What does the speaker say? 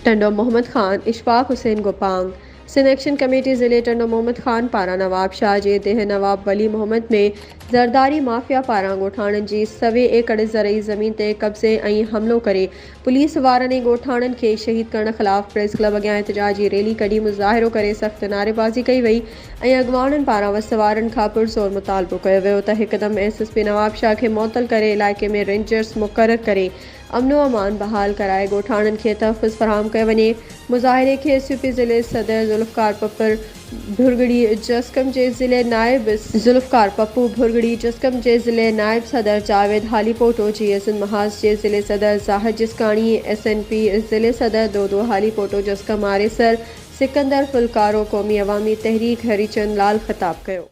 Tando Mohammad Khan, Ishfaq Hussain Gopang. Sindh action committee ज़िले टंडो मोहम्मद खान पारा नवाब शाह जे देह नवाब वली मोहम्मद में ज़रदारी माफ़िया पारां ॻोठाणनि जी 100 एकड़ ज़रई ज़मीन ते कब्ज़े ऐं हमिलो करे पुलिस वारनि ऐं ॻोठाणनि खे शहीद करण ख़िलाफ़ प्रेस क्लब अॻियां एहतजाजी रैली कढी मुज़ाहिरो करे सख़्त नारेबाज़ी कई वई ऐं अॻवाननि पारां वसवारनि खां पुरज़ोर मुतालबो कयो वियो त हिकदमि SSP नवाब शाह खे मुअत्तल करे इलाइक़े में रेंजर्स मुक़ररु करे अमनो अमान बहाल कराए ॻोठाणनि खे तहफ़्फ़ुज़ फ़राहम कयो वञे। मुज़ाहिरे खे SUP ज़िले सदर ज़ुल्फ़कार पप्पू भुरगड़ी जस्कम जे ज़िले नायब ज़ुल्फ़कार पप्पू भुरगड़ी जस्कम जे ज़िले नायब सदर जावेद हालीपोटो, GSN महाज़ जे ज़िले सदर ज़ाहिद जिस्काणी, SNP ज़िले सदर दोदो हालीपोटो जस्कम आरेसर सिकंदर फुलकारो, क़ौमी अवामी तहरीक हरीचंद लाल ख़िताब कयो।